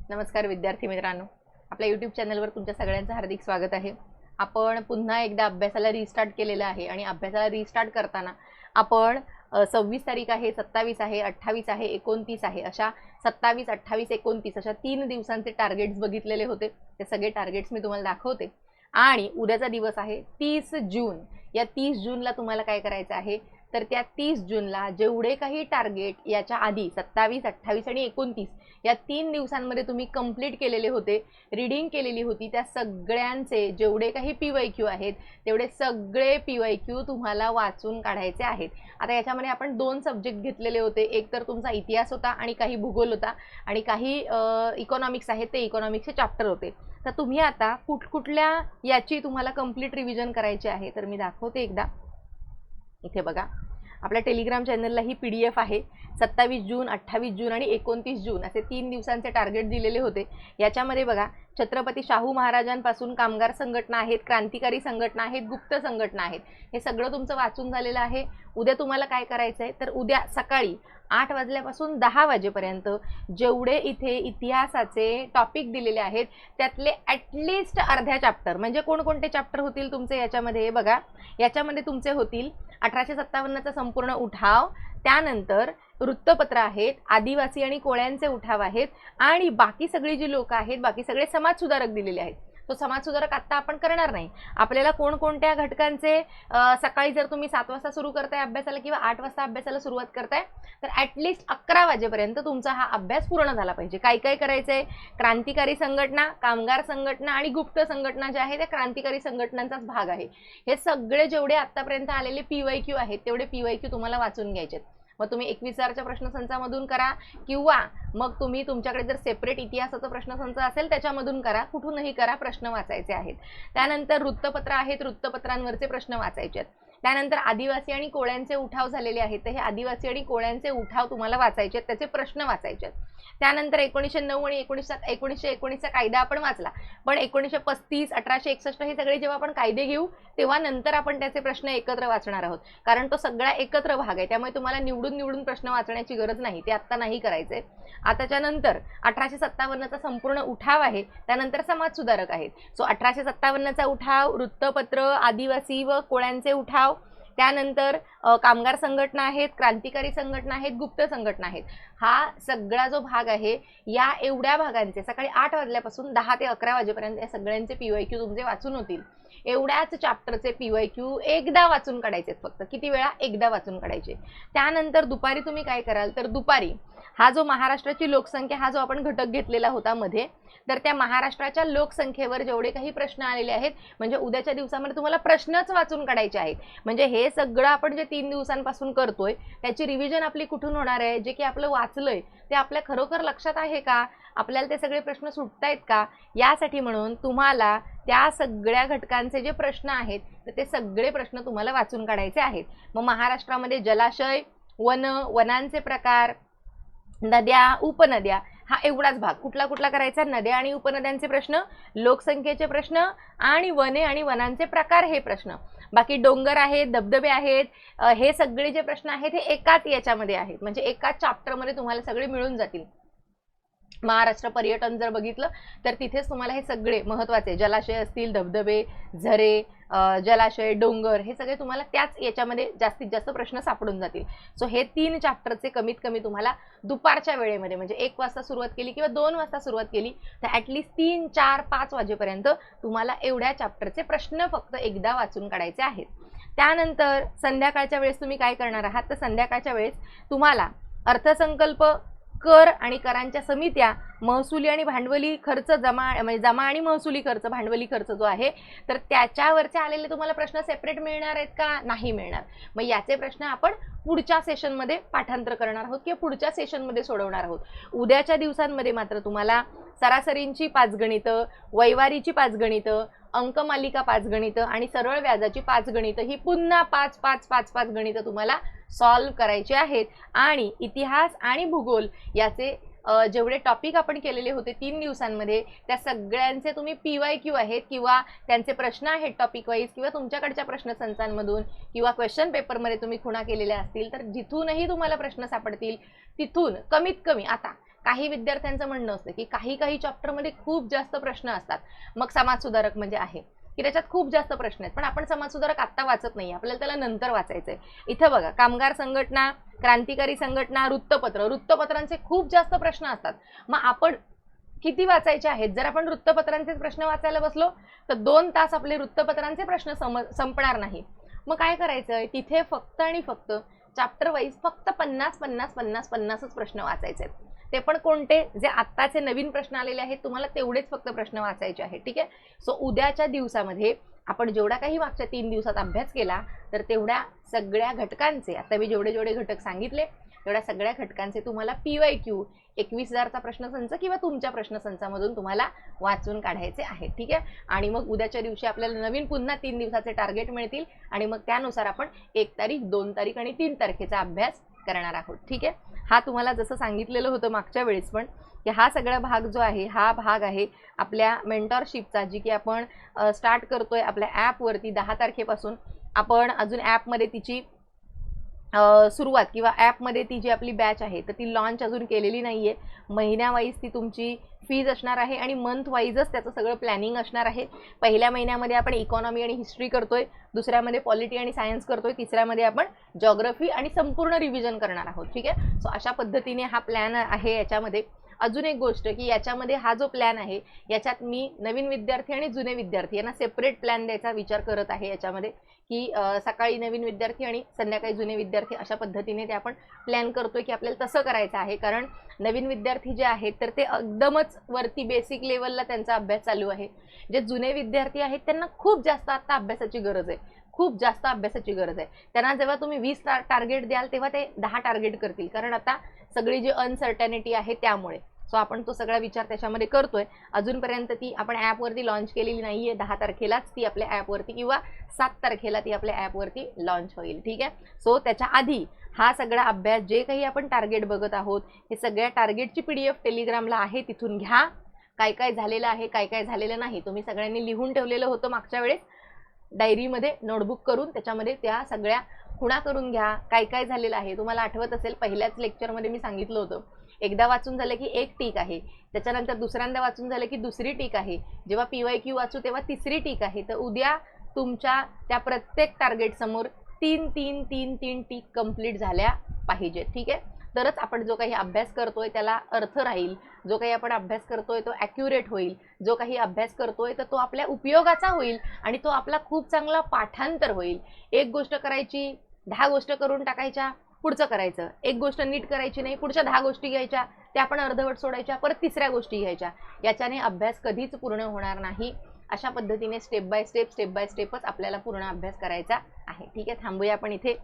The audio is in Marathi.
नमस्कार विद्यार्थी मित्रांनो, आपल्या यूट्यूब चॅनलवर तुमच्या सगळ्यांचं हार्दिक स्वागत आहे। आपण पुन्हा एकदा अभ्यासाला रिस्टार्ट केलेला आहे आणि अभ्यासाला रिस्टार्ट करताना आपण 26 तारीख आहे, 27 आहे, 28 आहे, 29 आहे, अशा 27, 28, 29 अशा 3 दिवसांचे टार्गेट्स बघितलेले होते। ते सगळे टार्गेट्स मी तुम्हाला दाखवते आणि उद्याचा दिवस आहे 30 जून। या 30 जूनला तुम्हाला काय करायचं आहे तर त्या 30 जूनला जेवढे काही टार्गेट याच्या आधी 27, 28 आणि 29 या 3 दिवसांमध्ये तुम्ही कंप्लीट केलेले होते, रीडिंग केलेली होती, त्या सगळ्यांचे जेवढे काही PYQ आहेत तेवढे सगळे PYQ तुम्हाला वाचून काढायचे आहेत। आता याच्यामध्ये आपण 2 सब्जेक्ट घेतलेले होते, एक तर तुमचा इतिहास होता आणि काही भूगोल होता आणि काही इकॉनॉमिक्स आहेत, ते इकॉनॉमिक्सचे चॅप्टर होते। तर तुम्ही आता कुठकुठल्या याची तुम्हाला कंप्लीट रिव्हिजन करायची आहे तर मी दाखवते एकदा। इथे बघा, आपल्या टेलिग्राम चॅनलला ही PDF आहे। 27 जून, 28 जून आणि 29 जून असे 3 दिवसांचे टार्गेट दिलेले होते। याच्यामध्ये बघा, छत्रपती शाहू महाराजांपासून कामगार संघटना आहेत, क्रांतिकारी संघटना आहेत, गुप्त संघटना आहेत, हे सगळं तुमचं वाचून झालेलं आहे। उद्या तुम्हाला काय करायचं आहे तर उद्या सकाळी 8 वाजल्यापासून 10 वाजेपर्यंत जेवढे इथे इतिहासाचे टॉपिक दिलेले आहेत त्यातले ॲटलिस्ट अर्ध्या चॅप्टर, म्हणजे कोणकोणते चॅप्टर होतील तुमचे याच्यामध्ये बघा, याच्यामध्ये तुमचे होतील 1857चा संपूर्ण उठाव, त्यानंतर वृत्तपत्र आहेत, आदिवासी आणि कोळ्यांचे उठाव आहेत आणि बाकी सगळी जी लोक आहेत, बाकी सगळे समाजसुधारक दिलेले आहेत। तो समाजसुधारक आता आपण करणार नाही। आपल्याला कोणकोणत्या घटकांचे सकाळी जर तुम्ही 7 वाजता सुरू करताय अभ्यासाला किंवा 8 वाजता अभ्यासाला सुरुवात करताय तर ॲटलिस्ट 11 वाजेपर्यंत तुमचा हा अभ्यास पूर्ण झाला पाहिजे। काय काय करायचंय, क्रांतिकारी संघटना, कामगार संघटना आणि गुप्त संघटना ज्या आहेत त्या क्रांतिकारी संघटनांचाच भाग आहे। हे सगळे जेवढे आतापर्यंत आलेले PYQ आहेत तेवढे PYQ तुम्हाला वाचून घ्यायचे। मग तुम्ही 21,000च्या प्रश्नसंचामधून करा किंवा मग तुम्ही तुमच्याकडे जर सेपरेट इतिहासाचा प्रश्नसंच असेल त्याच्यामधून करा, कुठूनही करा, प्रश्न वाचायचे आहेत। त्यानंतर वृत्तपत्र आहेत, वृत्तपत्रांवरचे प्रश्न वाचायचे आहेत। त्यानंतर आदिवासी आणि कोळ्यांचे उठाव झालेले आहेत, तर हे आदिवासी आणि कोळ्यांचे उठाव तुम्हाला वाचायचे आहेत, त्याचे प्रश्न वाचायचे आहेत। त्यानंतर 1909 आणि 1919चा कायदा आपण वाचला, पण 1935, 1861 हे सगळे जेव्हा आपण कायदे घेऊ तेव्हा नंतर आपण त्याचे प्रश्न एकत्र वाचणार आहोत, कारण तो सगळा एकत्र भाग आहे। त्यामुळे तुम्हाला निवडून प्रश्न वाचण्याची गरज नाही, ते आता नाही करायचे। आताच्या नंतर 1857चा संपूर्ण उठाव आहे, त्यानंतर समाजसुधारक आहेत। सो 1857चा उठाव, वृत्तपत्र, आदिवासी व कोळ्यांचे उठाव, त्यानंतर कामगार संघटना आहेत, क्रांतिकारी संघटना आहेत, गुप्त संघटना आहेत, हा सगळा जो भाग आहे या एवढ्या भागांचे सकाळी 8 वाजल्यापासून 10 ते 11 वाजेपर्यंत या सगळ्यांचे PYQ तुमचे वाचून होतील। एवढ्याच चॅप्टरचे PYQ एकदा वाचून काढायचे, फक्त किती वेळा, एकदा वाचून काढायचे। त्यानंतर दुपारी तुम्ही काय कराल तर दुपारी हा जो महाराष्ट्राची लोकसंख्या हा जो आपण घटक घेतलेला होता मध्ये, तर त्या महाराष्ट्राच्या लोकसंख्येवर जेवढे काही प्रश्न आलेले आहेत, म्हणजे उद्याच्या दिवसामध्ये तुम्हाला प्रश्नच वाचून काढायचे आहेत। म्हणजे हे सगळं आपण जे 3 दिवसांपासून करतोय त्याची रिव्हिजन आपली कुठून होणार आहे, जे की आपलं वाचलंय ते आपल्या खरोखर लक्षात आहे का, आपल्याला ते सगळे प्रश्न सुटतायत का, यासाठी म्हणून तुम्हाला त्या सगळ्या घटकांचे जे प्रश्न आहेत तर ते सगळे प्रश्न तुम्हाला वाचून काढायचे आहेत। मग महाराष्ट्रामध्ये जलाशय, वनांचे प्रकार, नद्या, उपनद्या, हा एवढाच भाग कुठला कुठला करायचा, नद्या आणि उपनद्यांचे प्रश्न, लोकसंख्येचे प्रश्न आणि वने आणि वनांचे प्रकार हे प्रश्न। बाकी डोंगर आहेत, धबधबे आहेत, हे सगळे जे प्रश्न आहेत हे एकाच याच्यामध्ये आहेत, म्हणजे एकाच चॅप्टरमध्ये तुम्हाला सगळे मिळून जातील। महाराष्ट्र पर्यटन जर बघितलं तर तिथेच तुम्हाला हे सगळे महत्त्वाचे जलाशय असतील, धबधबे, झरे, जलाशय, डोंगर, हे सगळे तुम्हाला त्याच याच्यामध्ये जास्तीत जास्त प्रश्न सापडून जातील। सो हे 3 चॅप्टरचे कमीत कमी तुम्हाला दुपारच्या वेळेमध्ये, म्हणजे 1 वाजता सुरुवात केली किंवा 2 वाजता सुरुवात केली तर ॲटलिस्ट 3, 4, 5 वाजेपर्यंत तुम्हाला एवढ्या चॅप्टरचे प्रश्न फक्त एकदा वाचून काढायचे आहेत। त्यानंतर संध्याकाळच्या वेळेस तुम्ही काय करणार आहात तर संध्याकाळच्या वेळेस तुम्हाला अर्थसंकल्प, कर आणि करांच्या समित्या, महसुली आणि भांडवली खर्च, म्हणजे जमा आणि महसुली खर्च, भांडवली खर्च जो आहे तर त्याच्यावरचे आलेले तुम्हाला प्रश्न सेपरेट मिळणार आहेत का, नाही मिळणार। मग याचे प्रश्न आपण पुढच्या सेशनमध्ये पाठांतर करणार आहोत किंवा पुढच्या सेशनमध्ये सोडवणार आहोत। उद्याच्या दिवसांमध्ये मात्र तुम्हाला सरासरींची 5 गणितं, वैवारीची 5 गणितं, अंकमालिका 5 गणितं आणि सरळ व्याजाची 5 गणितं, ही पुन्हा 5 गणितं तुम्हाला सॉल्व करायचे आहेत। आणि इतिहास आणि भूगोल याचे जेवढे टॉपिक आपण केलेले होते 3 दिवसांमध्ये त्या सगळ्यांचे तुम्ही PYQ आहेत किंवा त्यांचे प्रश्न आहेत टॉपिक वाईज किंवा तुमच्याकडच्या प्रश्नसंचांमधून किंवा क्वेश्चन पेपरमध्ये तुम्ही खुणा केलेल्या असतील तर जिथूनही तुम्हाला प्रश्न सापडतील तिथून कमीत कमी आता काही विद्यार्थ्यांचं म्हणणं असतं की काही काही चॅप्टरमध्ये खूप जास्त प्रश्न असतात, मग समाजसुधारक म्हणजे आहे की त्याच्यात खूप जास्त प्रश्न आहेत, पण आपण समाजसुधारक आत्ता वाचत नाही, आपल्याला त्याला नंतर वाचायचंय. इथं बघा, कामगार संघटना, क्रांतिकारी संघटना, वृत्तपत्रांचे खूप जास्त प्रश्न असतात. मग आपण किती वाचायचे आहेत? जर आपण वृत्तपत्रांचे प्रश्न वाचायला बसलो तर 2 तास आपले वृत्तपत्रांचे प्रश्न संपणार नाही. मग काय करायचंय, तिथे फक्त आणि फक्त चॅप्टर वाईज फक्त 50-50-50-50च प्रश्न वाचायचे आहेत. ते पण कोणते? जे आत्ताचे नवीन प्रश्न आलेले आहेत, तुम्हाला तेवढेच फक्त प्रश्न वाचायचे आहेत. ठीक आहे. सो उद्याच्या दिवसामध्ये आपण जेवढा काही मागच्या 3 दिवसात अभ्यास केला तर तेवढ्या सगळ्या घटकांचे, आता मी जेवढे जेवढे घटक सांगितले तेवढ्या सगळ्या घटकांचे तुम्हाला PYQ 21,000चा प्रश्नसंच किंवा तुमच्या प्रश्नसंचामधून तुम्हाला वाचून काढायचे आहेत. ठीक आहे. आणि मग उद्याच्या दिवशी आपल्याला नवीन पुन्हा 3 दिवसाचे टार्गेट मिळतील आणि मग त्यानुसार आपण 1 तारीख, 2 तारीख आणि 3 तारखेचा अभ्यास करणार आहोत. ठीक आहे. हा तुम्हाला जसं सांगितलेलं होतं मागच्या वेळेस पण, की हा सगळा भाग जो आहे, हा भाग आहे आपल्या मेंटॉरशिपचा, जी की आपण स्टार्ट करतोय आपल्या ॲपवरती 10 तारखेपासून. आपण अजून ॲपमध्ये तिची सुरुवात किंवा ॲपमध्ये ती जी आपली बॅच आहे तर ती लॉन्च अजून केलेली नाही आहे. महिन्यावाईज ती तुमची फीज असणार आहे आणि मंथ वाईजच त्याचं सगळं प्लॅनिंग असणार आहे. पहिल्या महिन्यामध्ये आपण इकॉनॉमी आणि हिस्ट्री करतोय, दुसऱ्यामध्ये पॉलिटी आणि सायन्स करतोय, तिसऱ्यामध्ये आपण जॉग्रफी आणि संपूर्ण रिव्हिजन करणार आहोत. ठीक आहे. सो अशा पद्धतीने हा प्लॅन आहे. याच्यामध्ये अजून एक गोष्ट की याच्यामध्ये हा जो प्लॅन आहे याच्यात मी नवीन विद्यार्थी आणि जुने विद्यार्थी यांना सेपरेट प्लॅन द्यायचा विचार करत आहे. याच्यामध्ये की सकाळी नवीन विद्यार्थी आणि संध्याकाळी जुने विद्यार्थी, अशा पद्धतीने ते आपण प्लॅन करतोय की आपल्याला तसं करायचं आहे. कारण नवीन विद्यार्थी जे आहेत तर ते एकदमच वरती बेसिक लेवलला त्यांचा अभ्यास चालू आहे. जे जुने विद्यार्थी आहेत त्यांना खूप जास्त आता अभ्यासाची गरज आहे, खूप जास्त अभ्यासाची गरज आहे. त्यांना जेव्हा तुम्ही 20 टार्गेट द्याल तेव्हा ते 10 टार्गेट करतील, कारण आता सगळी जी अनसर्टॅनिटी आहे त्यामुळे. सो आपण तो सगळा विचार त्याच्यामध्ये करतोय. अजूनपर्यंत ती आपण ॲपवरती लॉन्च केलेली नाहीये. 10 तारखेलाच ती आपल्या ॲपवरती किंवा 7 तारखेला ती आपल्या ॲपवरती लॉन्च होईल. ठीक आहे. सो त्याच्या आधी हा सगळा अभ्यास, जे काही आपण टार्गेट बघत आहोत, हे सगळ्या टार्गेटची PDF टेलिग्रामला आहे, तिथून घ्या. काय काय झालेलं आहे, काय काय झालेलं नाही, तुम्ही सगळ्यांनी लिहून ठेवलेलं होतं मागच्या वेळेस डायरीमध्ये, नोटबुक करून त्याच्यामध्ये त्या सगळ्या खुणा करून घ्या. काय काय झालेलं आहे तुम्हाला आठवत असेल, पहिल्याच लेक्चरमध्ये मी सांगितलं होतं, एकदा वाचून झालं की 1 टिक आहे, त्याच्यानंतर दुसऱ्यांदा वाचून झालं की 2री टिक आहे, जेव्हा PYQ वाचू तेव्हा 3री टिक आहे. तर उद्या तुमच्या त्या प्रत्येक टार्गेट समोर 3 टिक कंप्लीट झाल्या पाहिजेत. ठीक आहे. तरच आपण जो काही अभ्यास करतोय त्याला अर्थ राहील, जो काही आपण अभ्यास करतोय तो ॲक्युरेट होईल, जो काही अभ्यास करतोय तर तो आपल्या उपयोगाचा होईल आणि तो आपला खूप चांगला पाठांतर होईल. एक गोष्ट करायची, 10 गोष्ट करून टाकायच्या, पुढचं करायचं. एक गोष्ट नीट करायची नाही, पुढच्या 10 गोष्टी घ्यायच्या, त्या आपण अर्धवट सोडायच्या, परत 3ऱ्या गोष्टी घ्यायच्या. याच्याने अभ्यास कधीच पूर्ण होणार नाही. अशा पद्धतीने स्टेप बाय स्टेपच आपल्याला पूर्ण अभ्यास करायचा आहे. ठीक आहे. थांबूया आपण इथे.